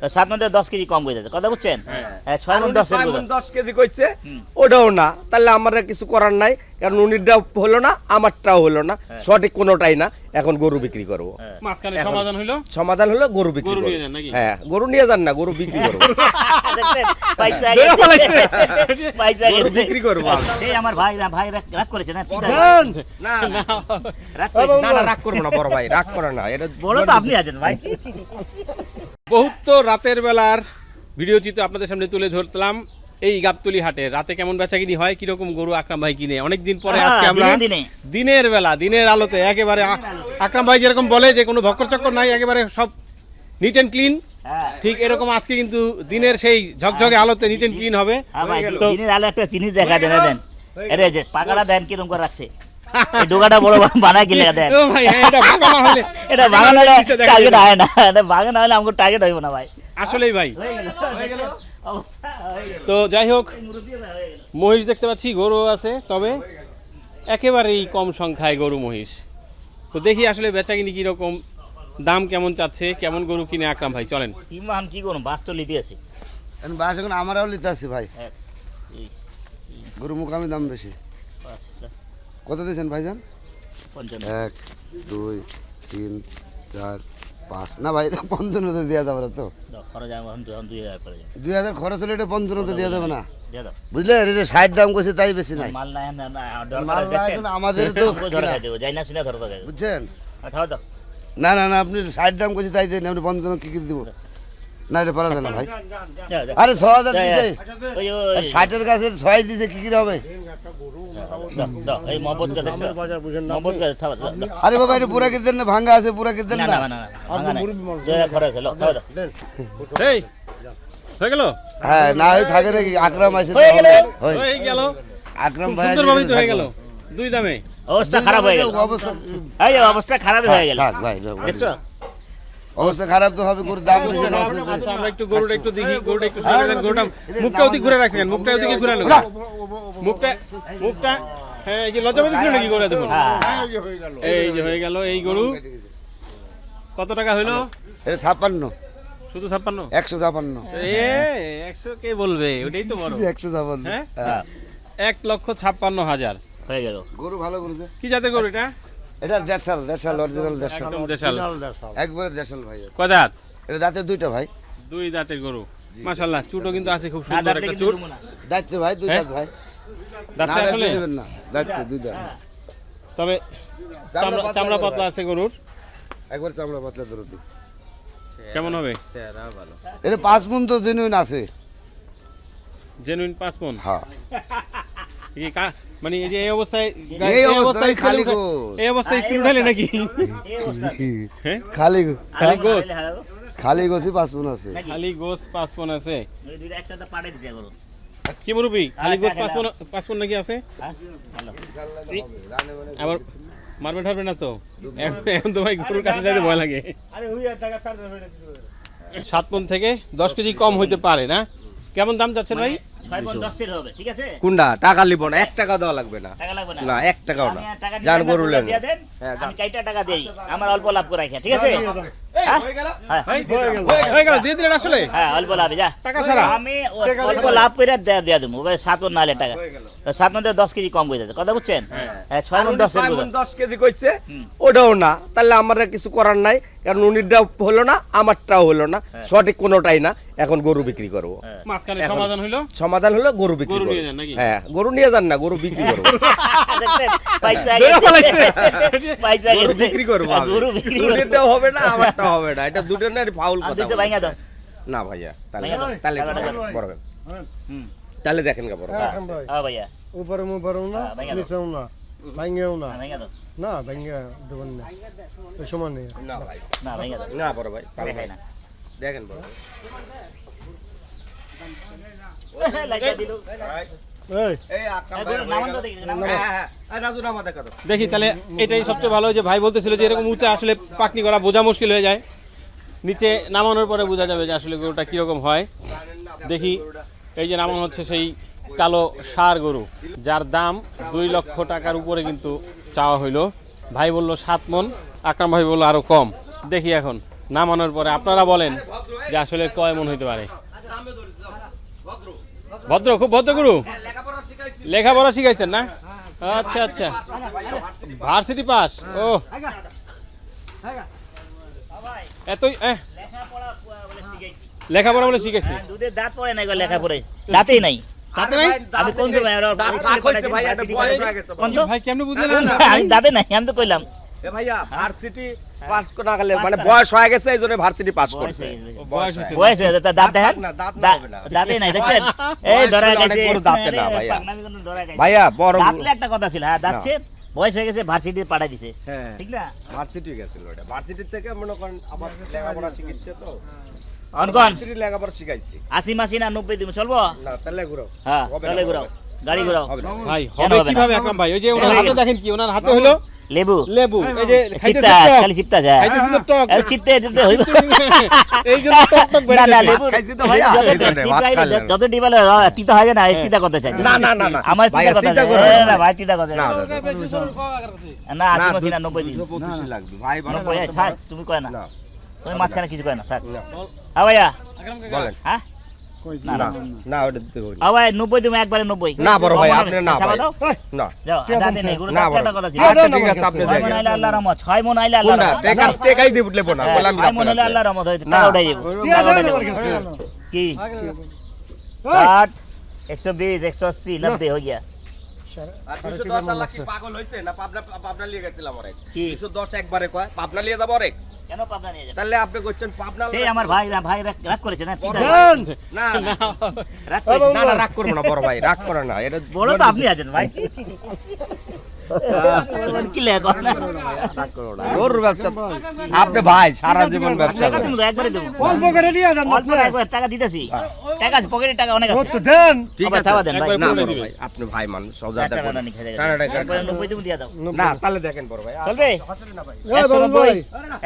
7 মন 10 কেজি কম কইছে কথা বুঝছেন? 6 মন 10 কেজি কইছে, ওটাও না। তাহলে আমরা কিছু করার নাই, কারণ উনিরটাও হলো না, আমারটাও হলো না, সঠিক কোনোটাই না। এখন গরু বিক্রি করব। মাঝখানে সমাধান হলো? সমাধান হলো গরু বিক্রি করব। নিয়ে যান নাকি? হ্যাঁ, গরু নিয়ে যান না, গরু বিক্রি করব। দেখছেন পয়সা গেছে, পয়সা গেছে বিক্রি করব। সেই আমার ভাই রাগ করেছে না? না না রাগ করেছে না, রাগ করব না বড় ভাই, রাগ করে না। এটা বলো তো আপনি আছেন ভাই। বহুত তো রাতের বেলার ভিডিও চিত্র আপনাদের সামনে তুলে ধরলাম। এই গাবতলী হাটে রাতে কেমন বেচাকিনি হয়, কিরকম গরু আকরাম ভাই কিনে। অনেকদিন পরে আজকে আমরা দিনের বেলা, দিনের আলোতে একেবারে আকরাম ভাই যেরকম বলে যে কোনো ভক্কর চক্কর নাই, একেবারে সব নিট অ্যান্ড ক্লিন, ঠিক এরকম আজকে কিন্তু দিনের সেই ঝকঝকে আলোতে নিট অ্যান্ড ক্লিন হবে। দিনের আলো একটা জিনিস দেখা দেন, আরে যে পাকাটা দেন কিরকম করে রাখছে, এই ডোগাটা বড় বানায় কি লাগা দেন। ও ভাই এটা ভাঙা না হলে, এটা ভাঙা না হলে টার্গেট হয় না, এটা ভাঙা না হলে আমাদের টার্গেট হইব না ভাই। আসলেই ভাই। হয়ে গেল অবস্থা হয়ে গেল। তো যাই হোক, মহিষ দেখতে পাচ্ছি, গরু আছে, তবে একেবারেই কম সংখ্যায় গরু মহিষ। তো দেখি আসলে বেচাকিনি কিরকম, দাম কেমন চাচ্ছে, কেমন গরু কিনে আকরাম ভাই। চলেন। ইমান কি করুন, বাস তো লিতে আছে বাস এখন আমারও লিতে আছে ভাই। গরু মুখামি দাম বেশি। কত দিয়েছেন ভাইজান? 1 2 3 4 5 না ভাই, এটা 55 দেওয়া যাবে না তো। 2000 খরচ হলে এটা 55 দেওয়া যাবে না, বুঝলে? এটা 60 দাম কইছে, তাই বেশি নাই। আমাদের তো বুঝছেন। না না না, আপনি 60 দাম কইছে, তাই দেন। আপনি 55 কি দিব না, এটা পারা যায় না ভাই। আরে 6000 দিছে, 60 এর কাছে 6 দিছে, কি কি হবে? আরে বাবা, এটা পুরা কেজি না ভাঙা আছে, পুরা কেজি না। এই হয়ে গেল? হ্যাঁ, না হয়ে থাকে নাকি? আকরাম আছে তো হয়ে গেল, আকরাম ভাই সুন্দরভাবেই তো হয়ে গেল, দুই দামে। অবস্থা খারাপ হয়ে গেল, অবস্থা খারাপ হয়ে গেল। থাক ভাই, দেখছো অবস্থা খারাপ তো হবে, করে দাম বেশি লস হচ্ছে। আচ্ছা, আমরা একটু গরুটা একটু দেখি, গরুটা একটু সরে দেন, গরুটা মুখটা ওদিকে ঘুরে রাখছেন, মুখটা ওদিকে ঘুরানো, মুখটা হ্যাঁ, এই যে লজ্জা পেয়েছিল নাকি গরু দেখুন। এই যে হয়ে গেল এই গরু। কত টাকা হইলো? এটা 56, শুধু 56? 156। 100 কে বলবে, ওটাই তো বড়। 156, হ্যাঁ, 1,56,000 হয়ে গেল। গরু ভালো গরু। কি জাতের গরু এটা? এটা দেশাল অরিজিনাল দেশাল, একদম দেশাল, একবারে দেশাল ভাই। কয় দাঁত? এটা দাঁতে দুইটা ভাই, 2 দাঁতের গরু। মাশাআল্লাহ, চুটও কিন্তু আছে, খুব সুন্দর একটা চুট। দাঁতছে ভাই, 2 দাঁত ভাই। দাঁতছে আসলে দেবেন না, দাঁতছে 2 দাঁত। তবে চামড়া পাতলা আছে গরুর, একবার চামড়া পাতলা দরদি। কেমন হবে? এটা 5 মণ তো জেনুইন আছে। জেনুইন 5 মণ? হ্যাঁ। মানে এই যে এই অবস্থায় খালি এই অবস্থায় স্কুল উঠালে নাকি? খালি গোস, খালি গোসই 5 মণ আছে। খালি গোস 5 মণ আছে। কি মুরব্বি, খালি গোস 5 মণ নাকি আছে? আবার মারবে ঠারবে না তো? এখন তো ভাই গরুর কাছে যাইতে ভয় লাগে। 7 মণ থেকে 10 কেজি কম হইতে পারে না? কেমন দাম যাচ্ছেন ভাই? 6 মণ 10 এর হবে, ঠিক আছে? কোনটা টাকা লিব না, 1 টাকা দেওয়া লাগবে না। টাকা লাগবে না, না 1 টাকাও না। জান গরু লেন, আমি কয়টা টাকা দেই, আমার অল্প লাভ করে রাখেন, ঠিক আছে? হয়ে গেল, দিয়ে দিলেন আসলে? হ্যাঁ, অল্প লাভ, যা টাকা ছাড়া আমি অল্প লাভ করে দেয়া দেবো। 7 মণ না হলে টাকা, 7 মণ 10 কেজি কম কইছে কথা বুঝছেন? 6 মণ 10 কেজি কইছে, ওটাও না। তাহলে আমরা কিছু করার নাই, কারণ উনিরটাও হলো না, আমারটাও হলো না, সঠিক কোনোটাই না। এখন গরু বিক্রি করব। মাঝখানে সমাধান হইলো? সমাধান হলো গরু বিক্রি করব। হ্যাঁ, গরু নিয়ে যান না, গরু বিক্রি করব। পয়সা বিক্রি করব, উনিরটাও হবে না, আমারটাও হবে না। এটা দুটো না, ফাউল কথা না ভাইয়া। তাহলে বড়বেন, তাহলে দেখেন কা বড় ভাইয়া, উপরে মুপারও না, নিচেও না, ভাঙেও না, না ভাঙে দেবেন না, ওই সমান নেই। না ভাই, না ভাইয়া, না বড় ভাই, তাহলে খাই না। দেখেন বড় দেখি। তাহলে এটাই সবচেয়ে ভালো, যে ভাই বলতেছিল যে এরকম উঁচা আসলে পাকনি করা বোঝা মুশকিল হয়ে যায়, নিচে নামানোর পরে বোঝা যাবে যে আসলে গরুটা কিরকম হয়। দেখি, এই যে নামানো হচ্ছে সেই কালো ষাঁড় গরু, যার দাম 2 লক্ষ টাকার উপরে কিন্তু চাওয়া হইলো। ভাই বললো 7 মণ, আকরাম ভাই বললো আরো কম। দেখি এখন নামানোর পরে আপনারা বলেন যে আসলে কয় মন হইতে পারে। ভদ্র, খুব ভদ্র গরু। লেখাপড়া শিখাইছেন না? আচ্ছা আচ্ছা, ভার্সিটি পাস। ও এতই লেখাপড়া বলে শিখেছি। দুধের দাঁত পড়ে নাই, লেখাপড়ে দাঁতেই নাই। তাতে নাই? আমি কোন সময় কোন তো ভাই কেমনে বুঝলেন না? আমি দাঁতে নাই, আমি তো কইলাম এ ভাইয়া ভার্সিটি পাস না করলে মানে বয়স হয়ে গেছে এইজন্য ভার্সিটি পাস করছে। বয়স হয়েছে। বয়স হয়েছে, তার দাঁত দেখেন, না, দাঁত না হবে না। দাঁতে নাই দেখছেন? এই বয়স ধরা হলে অনেক গেছে বড় দাঁতে না ভাইয়া। পাগনামি কোনো ধরা গেছে। ভাইয়া বড় দাঁতলে একটা কথা ছিল, হ্যাঁ দাঁতছে বয়স হয়ে গেছে, ভার্সিটি পাঠাই দিছে, হ্যাঁ ঠিক না? ভার্সিটি গেছিল ওটা। ভার্সিটি থেকে মনে করেন আবার লেখাপড়া শিখিচ্ছে তো। অনকন ভার্সিটি লেখাপড়া শিখাইছি। 80 মাসি না 90 দিন চলবো? না তাহলে ঘুরো। হ্যাঁ হবে না, চলে হবে ঘুরাও, না। গাড়ি ঘুরাও। হবে না। ভাই কেন হবে হবে না? কিভাবে আকরাম ভাই? ওই যে ওনার হয়ে হাতে গেল। দেখেন কি, ওনার হাতে হলো লেবু লেবু। এই যে চিপতা, খাইতেছেন টক, খালি চিপতা যায়। খাইতেছেন তো টক। আর চিপতে চিপতে হইব। এই জন্য টক টক বের না না, হয়েছে। লেবু খাইছি তো ভাইয়া, যত এই জন্যে, ভাত টিপাইলে, খাইলেন। যত টিপাইলে তিতা হয় না, এই তিতা কথা চাই। না, না, না, না। আমার ভাইয়া, তিতা কথা চিন্তা চাই। করবেন না। না ভাই, তিতা কথা না, চাই। না, না 80 মাসি না 90 দিন। 225 লাগবে। ভাই বলো। 90, এই থাক, তুমি কয় না। না, তুমি মাঝখানে কিছু কয় না, থাক। না। হ্যাঁ ভাইয়া, বলেন। হ্যাঁ না, না, ওটা দিতে বলি। হ্যাঁ ভাই, 90 তুমি একবারে 90। না বড় ভাই, আপনি না থাবা ভাই। দাও। না। যাও, দাঁতে নেই, গরু না দাঁতে বড়। একটা কথা ছিল। আচ্ছা, ঠিক আছে, আপনি 6 মন দেখেন। আইলে আল্লাহর রহমত, 6 মন আইলে আল্লাহর কোনটা? রহমত। টেকাই দিব বলবো না, বললাম 6 মন হইলে আল্লাহর রহমত হইতো, না। টাকা উঠাই দেব। টাকা উঠাই দেব। কি 60 120 180 90 हो गया। আর 210 আল্লাহ কি পাগল হইছে না? পাবনা লিয়ে গেছিলাম অনেক। কি? 210 একবারে কয়, পাবনা লিয়ে যাব অনেক। কেন পাবনা নিয়ে যাবে? তাহলে আপনি কইছেন পাবনা। সেই আমার ভাই রাগ করেছে না, বড় তিতা ভাই। না, না, রাগ করেছে। না, না, রাগ করবো না বড় ভাই, রাগ করে না। এটা বড় তো আপনি আছেন ভাই। কি লেখ না? রাগ করো না। গরুর ব্যবসা আপনি ভাই সারা জীবন ব্যবসা টাকা করেন। তুমি তো একবারে দেবো। অল্প করে দিয়ে দেন অল্প একবার টাকা দিতেছি। টাকা আছে, পকেটে টাকা অনেক আছে। তো দেন। ঠিক আবার আছে, থাবা দেন ভাই। একবার না বলে বড় দিবে। ভাই, আপনি ভাই মানুষ সজা টাকা দেখুন। টাকা খেয়ে টাকা টাকা একবারে 90 তুমি দিয়ে দাও। না, তাহলে দেখেন বড় ভাই। চলবে? এই বলুন ভাই।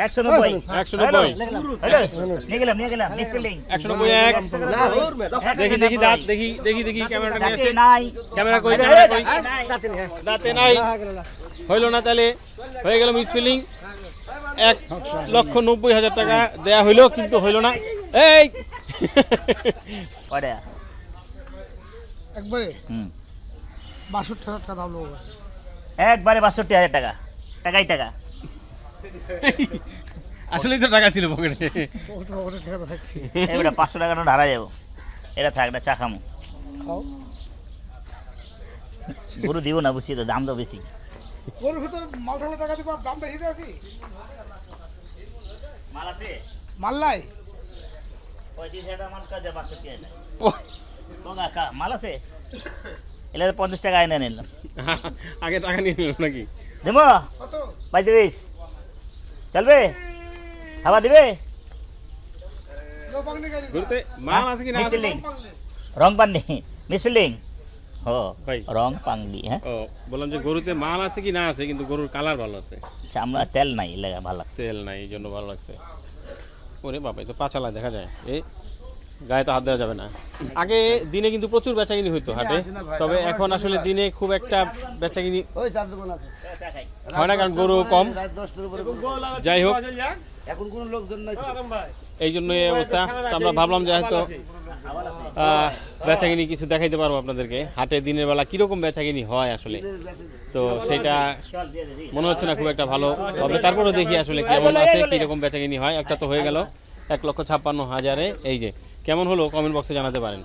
190 190 নিয়ে গেলাম নেক্সট বিল্ডিং 191 না, ওর মে দাও। দেখি দাঁত দেখি ক্যামেরাটা নিয়ে আসে। নাই ক্যামেরা কই? দাঁতে নাই, হইল না। তাহলে হয়ে গেল মিসফিলিং। 1,90,000 টাকা দেয়া হইলো, কিন্তু হইল না। এই কয়টা? একবারে হুম 62,000 টাকা দাম নেবো। একবারে 62,000 টাকা, টাকাই টাকা। আসলেই তো টাকা ছিল পকেটে। পকেটে টাকা থাকবে। এবারে 500 টাকা নোট হারা যাবো। এটা থাক না, চা খামু। খাও। গরু দিব না, বুঝছি তো, দাম তো বেশি। ওর ভিতর মাল থাকলে টাকা দিব, দাম বেশি দিয়ে আছি। মাল আছে মাল্লাই 35,000 মাল কাজে 62,000 বগা কা মাল আছে। এলে 50 টাকা এনে নিলাম। আগে টাকা নিয়ে নিল নাকি? দেবো কত? 35 চলবে? খাওয়া দিবে? লো বাগনি গাড়ি। ঘুরতে মাল আছে কি না আছে? মিসফিল্ডিং রং পাননি, মিসফিল্ডিং ও ভাই। রং পাংলি। হ্যাঁ ও বললাম যে গরুতে মাল আছে কি না আছে, কিন্তু গরুর কালার ভালো আছে, চামড়া তেল নাই, লাগা ভালো লাগছে। তেল নাই, এই জন্য ভালো লাগছে। ওরে বাবা, এই তো পাঁচালা দেখা যায়, এই গায়ে তো হাত দেওয়া যাবে না। আগে দিনে কিন্তু প্রচুর বেচাকিনি হইতো হাটে, তবে এখন আসলে দিনে খুব একটা বেচাকিনি ওই চার দোকান আছে হয় না, কারণ গরু কম। রাত 10টার উপরে যাই হোক, এখন কোনো লোকজন নাই তো। এই জন্য এই অবস্থা। তো আমরা ভাবলাম যে হয়তো বেচাকিনি কিছু দেখাইতে পারবো আপনাদেরকে, হাটে দিনের বেলা কিরকম বেচাকিনি হয় আসলে। তো সেটা মনে হচ্ছে না খুব একটা ভালো হবে, তারপরেও দেখি আসলে কেমন আছে, কিরকম বেচাকিনি হয়। একটা তো হয়ে গেল 1,56,000। এই যে কেমন হলো কমেন্ট বক্সে জানাতে পারেন।